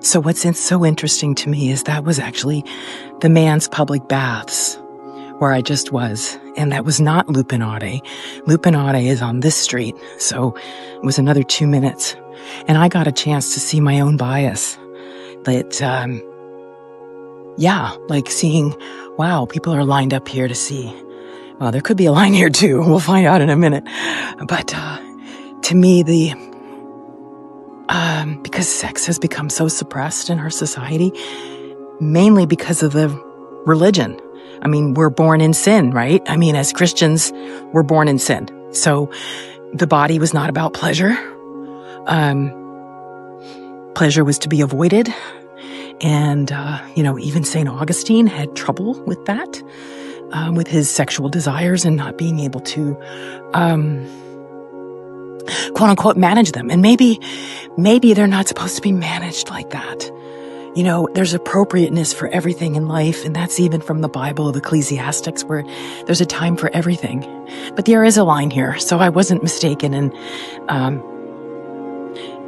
So what's so interesting to me is that was actually the man's public baths where I just was. And that was not Lupinade. Lupinade is on this street. So it was another 2 minutes. And I got a chance to see my own bias. That, like seeing, wow, people are lined up here to see. Well, there could be a line here too. We'll find out in a minute. But to me, because sex has become so suppressed in our society, mainly because of the religion. I mean, we're born in sin, right? I mean, as Christians, we're born in sin. So the body was not about pleasure. Pleasure was to be avoided. And, even St. Augustine had trouble with that, with his sexual desires and not being able to, quote unquote, manage them. And maybe they're not supposed to be managed like that. There's appropriateness for everything in life. And that's even from the Bible of Ecclesiastics, where there's a time for everything. But there is a line here. So I wasn't mistaken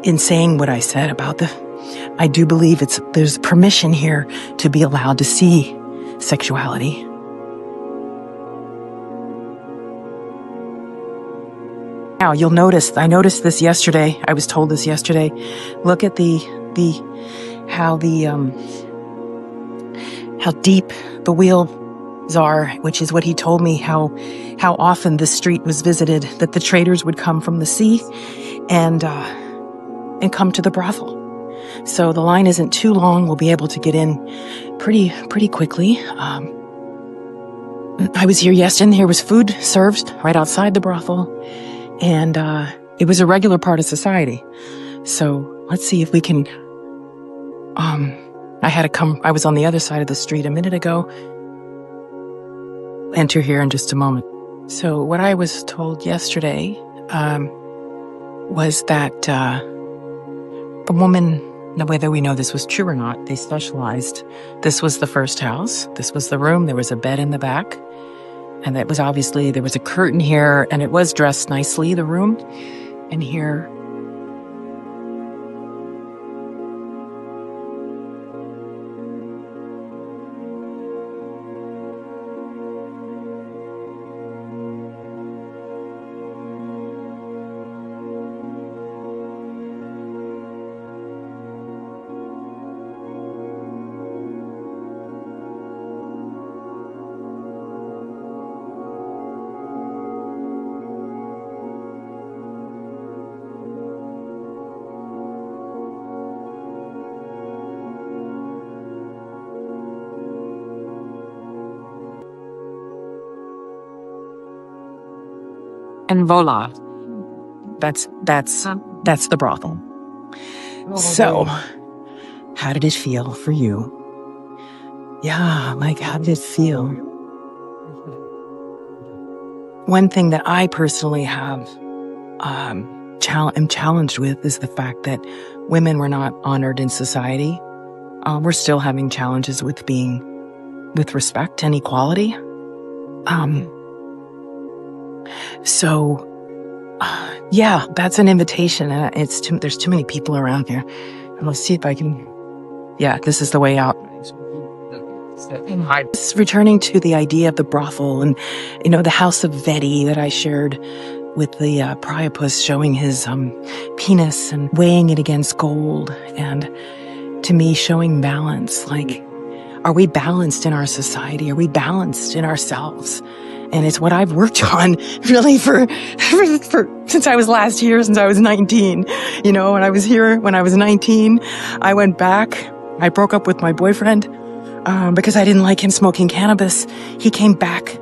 in saying what I said about I do believe there's permission here to be allowed to see sexuality. Now you'll notice, I noticed this yesterday. I was told this yesterday. Look at how deep the wheels are, which is what he told me, how often the street was visited, that the traders would come from the sea and come to the brothel. So the line isn't too long. We'll be able to get in pretty quickly. I was here yesterday, and there was food served right outside the brothel, and it was a regular part of society. So let's see if we can. I was on the other side of the street a minute ago. Enter here in just a moment. So what I was told yesterday was that the woman, whether we know this was true or not, they specialized. This was the first house. This was the room. There was a bed in the back. And that was obviously, there was a curtain here, and it was dressed nicely, the room. And here, and voila, that's the brothel. So, how did it feel for you? Yeah, how did it feel? One thing that I personally have am challenged with is the fact that women were not honored in society. We're still having challenges with respect and equality. So, that's an invitation, and there's too many people around here. And let's see if I can. Yeah, this is the way out. It's returning to the idea of the brothel and, the house of Vedi that I shared with the Priapus, showing his penis and weighing it against gold, and to me showing balance. Are we balanced in our society? Are we balanced in ourselves? And it's what I've worked on really for since I was last here, since I was 19. When I was here, when I was 19, I went back. I broke up with my boyfriend because I didn't like him smoking cannabis. He came back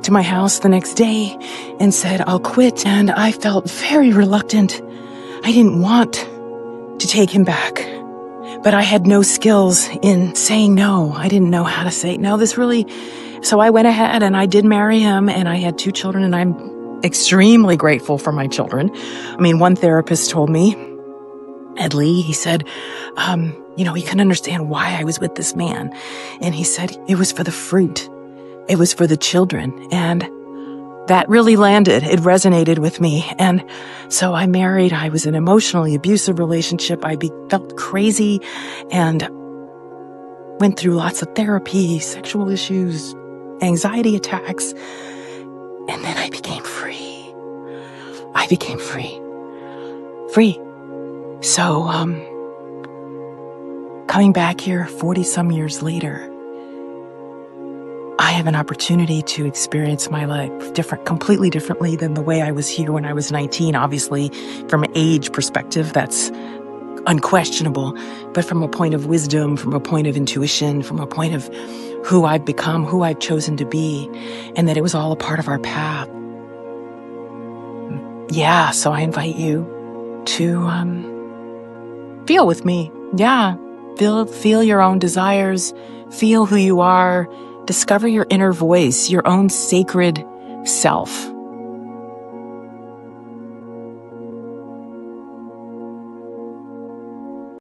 to my house the next day and said, I'll quit. And I felt very reluctant. I didn't want to take him back. But I had no skills in saying no. I didn't know how to say no. So I went ahead and I did marry him, and I had 2 children, and I'm extremely grateful for my children. I mean, one therapist told me, Ed Lee, he said, he couldn't understand why I was with this man. And he said it was for the fruit. It was for the children. And that really landed. It resonated with me. And so I married. I was in an emotionally abusive relationship. I felt crazy and went through lots of therapy, sexual issues, anxiety attacks. And then I became free. I became free. Free. So, coming back here 40-some years later, I have an opportunity to experience my life completely differently than the way I was here when I was 19. Obviously, from an age perspective, that's unquestionable. But from a point of wisdom, from a point of intuition, from a point of who I've become, who I've chosen to be, and that it was all a part of our path. Yeah, so I invite you to feel with me. Yeah, feel your own desires, feel who you are, discover your inner voice, your own sacred self.